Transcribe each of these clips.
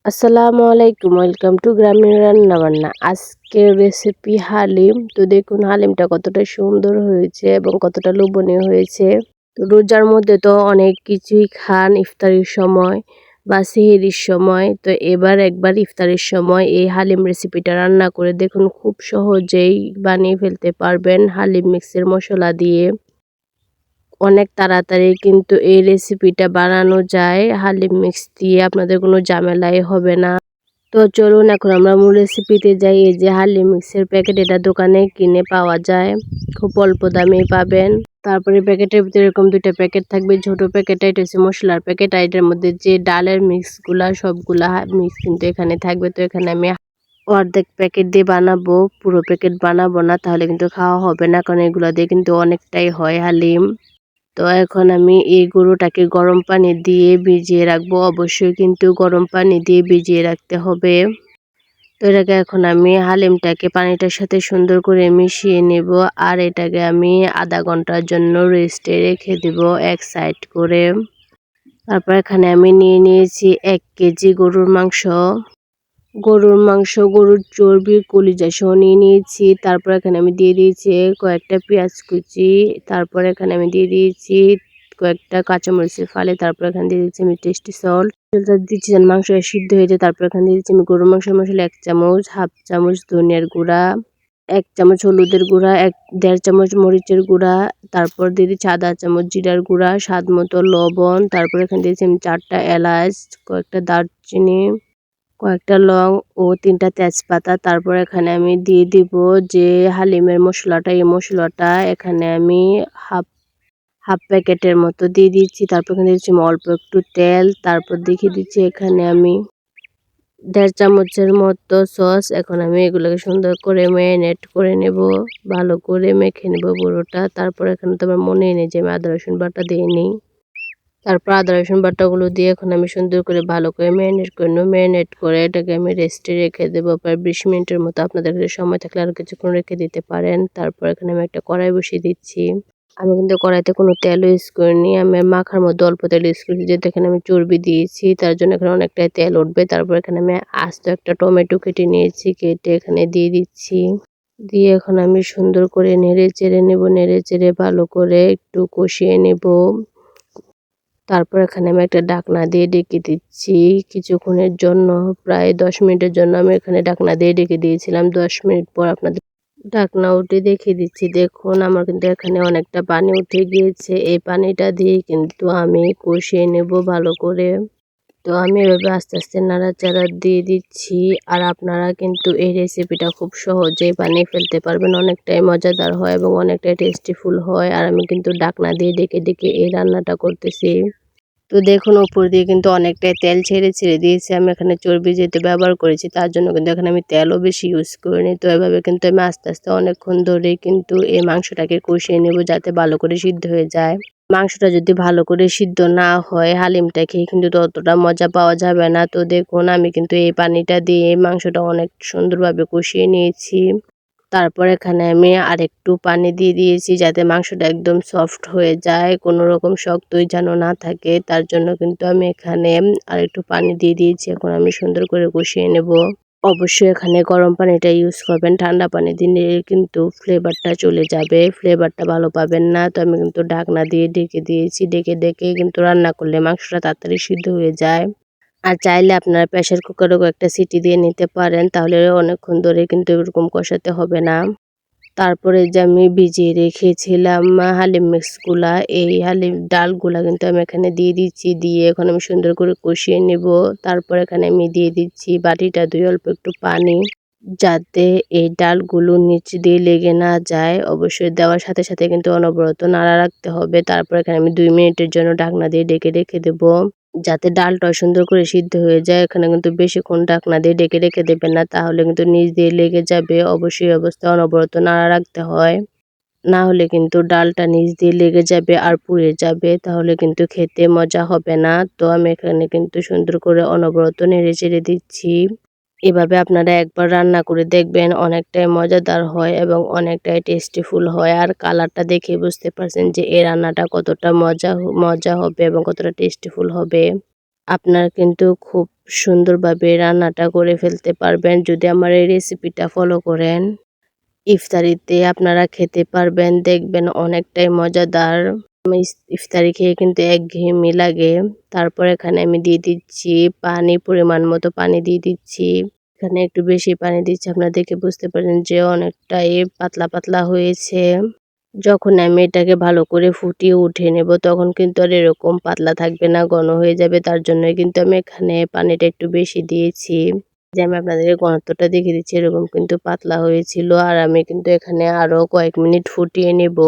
আসসালামু আলাইকুম, welcome to গ্রামীণ রান্নাবান্না। আজকের রেসিপি হালিম। তো দেখুন হালিমটা কতটা সুন্দর হয়েছে এবং কতটা লোভনীয় হয়েছে। তো রোজার মধ্যে তো অনেক কিছুই খান ইফতারির সময় বা সেহরির সময়। তো এবার একবার ইফতারের সময় এই হালিম রেসিপিটা রান্না করে দেখুন, খুব সহজেই বানিয়ে ফেলতে পারবেন হালিম মিক্সের মশলা দিয়ে। অনেক তাড়াতাড়ি কিন্তু এই রেসিপিটা বানানো যায় হালিম মিক্স দিয়ে, আপনাদের কোনো ঝামেলাই হবে না। তো চলুন এখন আমরা মূল রেসিপিতে যাই। এই যে হালিম মিক্সের প্যাকেট, এটা দোকানে কিনে পাওয়া যায়, খুব অল্প দামেই পাবেন। তারপরে প্যাকেটের ভিতরে এরকম দুইটা প্যাকেট থাকবে, ছোট প্যাকেট এটা হচ্ছে মশলার প্যাকেট, আর এটার মধ্যে যে ডালের মিক্সগুলা সবগুলা মিক্স কিন্তু এখানে থাকবে। তো এখানে আমি অর্ধেক প্যাকেট দিয়ে বানাবো, পুরো প্যাকেট বানাবো না, তাহলে কিন্তু খাওয়া হবে না, কারণ এগুলো দিয়ে কিন্তু অনেকটাই হয় হালিম। তো এখন আমি এই গরুটাকে গরম পানি দিয়ে ভিজিয়ে রাখবো, অবশ্যই কিন্তু গরম পানি দিয়ে ভিজিয়ে রাখতে হবে। তো এটাকে এখন আমি হালিমটাকে পানিটার সাথে সুন্দর করে মিশিয়ে নেব, আর এটাকে আমি আধা ঘন্টার জন্য রেস্টে রেখে দেব এক সাইড করে। তারপর এখানে আমি নিয়ে নিয়েছি 1 কেজি গরুর মাংস। গরুর চর্বি কলিজা সহ নিয়ে নিয়েছি। তারপর এখানে আমি দিয়ে দিয়েছি কয়েকটা পেঁয়াজ কুচি। তারপর এখানে আমি দিয়ে দিয়েছি কয়েকটা কাঁচামরিচের ফালি। তারপর এখানে দিয়ে দিচ্ছি আমি টেস্টি সল্ট। দিচ্ছি যেন মাংস সিদ্ধ হয়ে যায়। তারপর এখানে দিয়ে দিচ্ছি আমি গরুর মাংসের মশলা 1 চামচ, হাফ চামচ ধনিয়ার গুঁড়া, 1 চামচ হলুদের গুঁড়া, 1.5 চামচ মরিচের গুঁড়া। তারপর দিয়ে দিচ্ছি আধা চামচ জিরার গুঁড়া, স্বাদ মতো লবণ। তারপর এখানে দিয়েছি আমি 4টা এলাচ, কয়েকটা দারচিনি, কয়েকটা লং ও 3টা তেজপাতা। তারপর এখানে আমি দিয়ে দিব যে হালিমের মশলাটা, এই মশলাটা এখানে আমি হাফ হাফ প্যাকেটের মতো দিয়ে দিচ্ছি। তারপর এখানে দিচ্ছি অল্প একটু তেল। তারপর দেখিয়ে দিচ্ছি এখানে আমি 1.5 চামচের মতো সস। এখন আমি এগুলোকে সুন্দর করে ম্যারিনেট করে নেব, ভালো করে মেখে নেব পুরোটা। তারপর এখানে তো আমার মনেই নেই যে আমি আদা রসুন বাটা দিইনি। তারপর আদা রসুন বাটাগুলো দিয়ে এখন আমি সুন্দর করে ভালো করে ম্যারিনেট করে নেব। ম্যারিনেট করে এটাকে আমি রেস্টে রেখে দেবো প্রায় 20 মিনিটের মতো। আপনাদের কাছে সময় থাকলে আরও কিছুক্ষণ রেখে দিতে পারেন। তারপর এখানে আমি একটা কড়াই বসিয়ে দিচ্ছি। আমি কিন্তু কড়াইতে কোনো তেলও ইউজ করিনি, আমি মাখার মধ্যে অল্প তেল ইউজ করেছি, যেহেতু এখানে আমি চর্বি দিয়েছি তার জন্য এখানে অনেকটাই তেল উঠবে। তারপর এখানে আমি আস্ত একটা টমেটো কেটে নিয়েছি, কেটে এখানে দিয়ে দিচ্ছি। দিয়ে এখন আমি সুন্দর করে নেড়ে চেড়ে নেব, নেড়ে চেড়ে ভালো করে একটু কষিয়ে নেব। তারপর এখানে আমি একটা ঢাকনা দিয়ে ঢেকে দিচ্ছি কিছুক্ষণের জন্য, প্রায় 10 মিনিটের জন্য আমি এখানে ঢাকনা দিয়ে ঢেকে দিয়েছিলাম। 10 মিনিট পর আপনাদের ঢাকনা উঠে দেখিয়ে দিচ্ছি। দেখুন আমার কিন্তু এখানে অনেকটা পানি উঠে গিয়েছে, এই পানিটা দিয়ে কিন্তু আমি কষিয়ে নেব ভালো করে। তো আমি এভাবে আস্তে আস্তে নাড়াচাড়া দিয়ে দিচ্ছি। আর আপনারা কিন্তু এই রেসিপিটা খুব সহজেই বানিয়ে ফেলতে পারবেন, অনেকটাই মজাদার হয় এবং অনেকটাই টেস্টিফুল হয়। আর আমি কিন্তু ঢাকনা দিয়ে ঢেকে ঢেকে এই রান্নাটা করতেছি। তো দেখুন উপর দিয়ে কিন্তু অনেকটাই তেল ছেড়ে দিয়েছে। আমি এখানে চর্বি যেহেতু ব্যবহার করেছি তার জন্য কিন্তু এখানে আমি তেলও বেশি ইউজ করিনি। তো এভাবে কিন্তু আমি আস্তে আস্তে অনেকক্ষণ ধরে কিন্তু এই মাংসটাকে কষিয়ে নেব, যাতে ভালো করে সিদ্ধ হয়ে যায়। মাংসটা যদি ভালো করে সিদ্ধ না হয় হালিমটা খেয়ে কিন্তু ততটা মজা পাওয়া যাবে না। তো দেখুন আমি কিন্তু এই পানিটা দিয়ে মাংসটা অনেক সুন্দরভাবে কষিয়ে নিয়েছি। তারপর এখানে আমি আরেকটু পানি দিয়ে দিয়েছি, যাতে মাংসটা একদম সফট হয়ে যায়, কোনো রকম শক্তই যেন না থাকে। তার জন্য কিন্তু আমি এখানে আরেকটু পানি দিয়ে দিয়েছি। এখন আমি সুন্দর করে কষিয়ে নেব। অবশ্যই এখানে গরম পানিটা ইউজ করবেন, ঠান্ডা পানি দিলে কিন্তু ফ্লেভারটা চলে যাবে, ফ্লেভারটা ভালো পাবেন না। তো আমি কিন্তু ঢাকনা দিয়ে ঢেকে দিয়েছি, ঢেকে ঢেকে কিন্তু রান্না করলে মাংসটা তাড়াতাড়ি সিদ্ধ হয়ে যায়। আর চাইলে আপনারা প্রেসার কুকারেও একটা সিটি দিয়ে নিতে পারেন, তাহলে অনেকক্ষণ ধরে কিন্তু এরকম কষাতে হবে না। তারপরে যে আমি ভিজিয়ে রেখেছিলাম হালিম মিক্সগুলা, এই হালিম ডালগুলা কিন্তু আমি এখানে দিয়ে দিচ্ছি। দিয়ে এখন আমি সুন্দর করে কষিয়ে নেব। তারপর এখানে আমি দিয়ে দিচ্ছি বাটিটা ধুয়ে অল্প একটু পানি, যাতে এই ডালগুলো নিচ দিয়ে লেগে না যায়। অবশ্যই দেওয়ার সাথে সাথে কিন্তু অনবরত নাড়া রাখতে হবে। তারপর এখানে আমি 2 মিনিটের জন্য ঢাকনা দিয়ে ঢেকে রেখে দেব, যাতে ডালটা সুন্দর করে সিদ্ধ হয়ে যায়। এখানে কিন্তু বেশিক্ষণ ঢাকনা দিয়ে ঢেকে রেখে দেবেন না, তাহলে কিন্তু নিচ দিয়ে লেগে যাবে। অবশ্যই অবস্থায় অনবরত নাড়া রাখতে হয়, না হলে কিন্তু ডালটা নিচ দিয়ে লেগে যাবে আর পুড়ে যাবে, তাহলে কিন্তু খেতে মজা হবে না। তো আমি এখানে কিন্তু সুন্দর করে অনবরত নেড়ে চেড়ে দিচ্ছি। এভাবে আপনারা একবার রান্না করে দেখবেন, অনেকটাই মজাদার হয় এবং অনেকটাই টেস্টিফুল হয়। আর কালারটা দেখে বুঝতে পারছেন যে এই রান্নাটা কতটা মজা হবে এবং কতটা টেস্টিফুল হবে। আপনারা কিন্তু খুব সুন্দরভাবে রান্নাটা করে ফেলতে পারবেন যদি আমার এই রেসিপিটা ফলো করেন। ইফতারিতে আপনারা খেতে পারবেন, দেখবেন অনেকটাই মজাদার। আমি ইফতারি খেয়ে কিন্তু একঘেয়েমি লাগে। তারপর এখানে আমি দিয়ে দিচ্ছি পানি, পরিমাণ মতো পানি দিয়ে দিচ্ছি। এখানে একটু বেশি পানি দিচ্ছি, আপনারা দেখে বুঝতে পারেন যে অনেকটাই পাতলা পাতলা হয়েছে। যখন আমি এটাকে ভালো করে ফুটিয়ে উঠিয়ে নেব তখন কিন্তু আর এরকম পাতলা থাকবে না, ঘন হয়ে যাবে। তার জন্যই কিন্তু আমি এখানে পানিটা একটু বেশি দিয়েছি। যে আমি আপনাদেরকে ঘনত্বটা দেখিয়ে দিচ্ছি, এরকম কিন্তু পাতলা হয়েছিল। আর আমি কিন্তু এখানে আরো কয়েক মিনিট ফুটিয়ে নেব।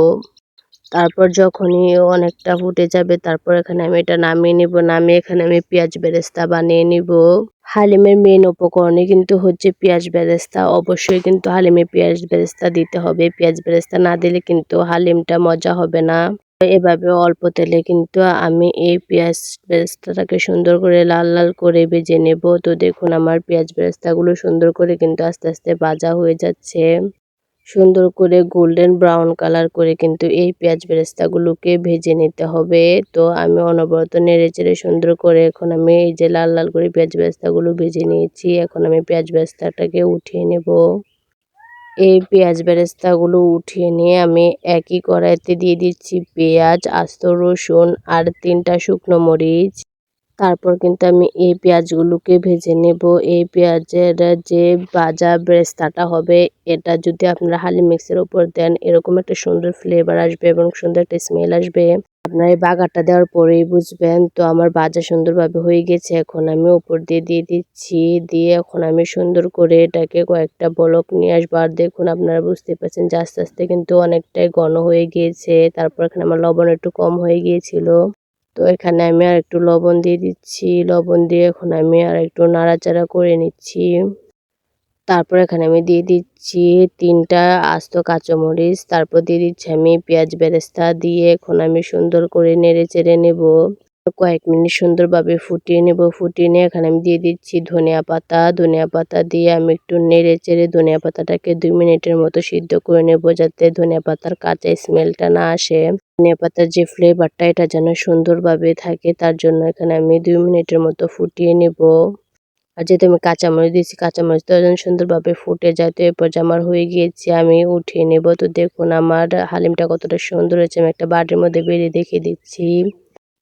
তারপর যখনই অনেকটা ফুটে যাবে তারপর এখানে আমি এটা নামিয়ে নিব। নামিয়ে এখানে আমি পেঁয়াজ বেরেস্তা বানিয়ে নিব। হালিমের মেইন উপকরণই কিন্তু হচ্ছে পেঁয়াজ বেরেস্তা। অবশ্যই কিন্তু হালিমে পেঁয়াজ বেরেস্তা দিতে হবে। পেঁয়াজ বেরেস্তা না দিলে কিন্তু হালিমটা মজা হবে না। এভাবে অল্প তেলে কিন্তু আমি এই পেঁয়াজ বেরেস্তাটাকে সুন্দর করে লাল লাল করে ভেজে নেব। তো দেখুন আমার পেঁয়াজ বেরেস্তাগুলো সুন্দর করে কিন্তু আস্তে আস্তে ভাজা হয়ে যাচ্ছে। সুন্দর করে গোল্ডেন ব্রাউন কালার করে কিন্তু এই পেঁয়াজ বেরেস্তাগুলোকে ভেজে নিতে হবে। তো আমি অনবরত নেড়েচেড়ে সুন্দর করে এখন আমি এই যে লাল লাল করে পেঁয়াজ বেরেস্তাগুলো ভেজে নিয়েছি। এখন আমি পেঁয়াজ বেরেস্তাটাকে উঠিয়ে নেব। এই পেঁয়াজ বেরেস্তাগুলো উঠিয়ে নিয়ে আমি একই কড়াইতে দিয়ে দিচ্ছি পেঁয়াজ, আস্ত রসুন আর ৩টা শুকনো মরিচ। তারপর কিন্তু আমি এই পেঁয়াজগুলোকে ভেজে নেব। এই পেঁয়াজের যে ভাজা বেরেস্তাটা হবে এটা যদি আপনারা হালিম মিক্সের উপর দেন এরকম একটা সুন্দর ফ্লেভার আসবে এবং সুন্দর একটা স্মেল আসবে। আপনার এই বাগারটা দেওয়ার পরেই বুঝবেন। তো আমার ভাজা সুন্দরভাবে হয়ে গেছে। এখন আমি উপর দিয়ে দিচ্ছি। দিয়ে এখন আমি সুন্দর করে এটাকে কয়েকটা বলক নিয়ে আসবো। আর দেখুন আপনারা বুঝতে পারছেন যে আস্তে আস্তে কিন্তু অনেকটাই ঘন হয়ে গিয়েছে। তারপর এখানে আমার লবণ একটু কম হয়ে গিয়েছিল। তো এখানে আমি আরেকটু লবণ দিয়ে দিচ্ছি। লবণ দিয়ে এখন আমি আরেকটু নাড়াচাড়া করে নিচ্ছি। তারপর এখানে আমি দিয়ে দিচ্ছি ৩টা আস্ত কাঁচামরিচ। তারপর দিয়ে দিচ্ছি আমি পেঁয়াজ বেরেস্তা দিয়ে এখন আমি সুন্দর করে নেড়েচেড়ে নেব। কয়েক মিনিট সুন্দরভাবে ফুটিয়ে নেব। ফুটিয়ে নিয়ে এখানে আমি দিয়ে দিচ্ছি ধনিয়া পাতা। ধনিয়া পাতা দিয়ে আমি একটু নেড়েচেড়ে ধনিয়া পাতাটাকে ২ মিনিটের মতো সিদ্ধ করে নেব যাতে ধনিয়া পাতার কাঁচা স্মেলটা না আসে। ধনিয়া পাতার যে ফ্লেভারটা এটা যেন সুন্দরভাবে থাকে তার জন্য এখানে আমি ২ মিনিটের মতো ফুটিয়ে নেব। আর যেহেতু আমি কাঁচামরিচ দিয়েছি, কাঁচামরিচটাও যেন সুন্দরভাবে ফুটে যায়। তো এ পর্যায়ে আমার হয়ে গিয়েছে, আমি উঠিয়ে নেব। তো দেখুন আমার হালিমটা কতটা সুন্দর হয়েছে। আমি একটা বাটির মধ্যে বেড়ে দেখিয়ে দিচ্ছি।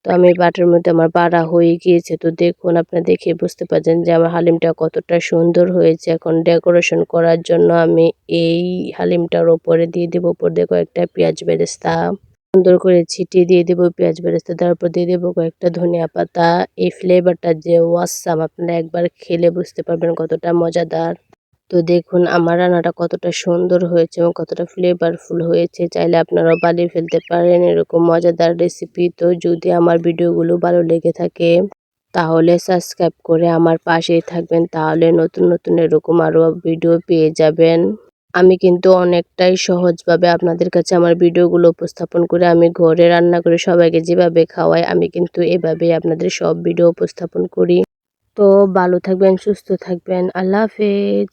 তো আমি বাটির মধ্যে আমার বাড়া হয়ে গিয়েছে। তো দেখুন আপনারা দেখে বুঝতে পারছেন যে আমার হালিমটা কতটা সুন্দর হয়েছে। এখন ডেকোরেশন করার জন্য আমি এই হালিমটার ওপরে দিয়ে দেব উপর দিয়ে কয়েকটা পেঁয়াজ বেরেস্তা। সুন্দর করে ছিটিয়ে দিয়ে দেব পেঁয়াজ বেরেস্তা। দেওয়ার পর দিয়ে দেব কয়েকটা ধনিয়া পাতা। এই ফ্লেভারটা যে অসাম, আপনারা একবার খেলে বুঝতে পারবেন কতটা মজাদার। তো দেখুন আমার রান্নাটা কতটা সুন্দর হয়েছে এবং কতটা ফ্লেভারফুল হয়েছে। চাইলে আপনারাও বানিয়ে ফেলতে পারেন এরকম মজাদার রেসিপি। তো যদি আমার ভিডিওগুলো ভালো লেগে থাকে তাহলে সাবস্ক্রাইব করে আমার পাশেই থাকবেন। তাহলে নতুন নতুন এরকম আরও ভিডিও পেয়ে যাবেন। আমি কিন্তু অনেকটাই সহজভাবে আপনাদের কাছে আমার ভিডিওগুলো উপস্থাপন করে আমি ঘরে রান্না করে সবাইকে যেভাবে খাওয়াই আমি কিন্তু এভাবেই আপনাদের সব ভিডিও উপস্থাপন করি। তো ভালো থাকবেন, সুস্থ থাকবেন। আল্লাহ হাফেজ।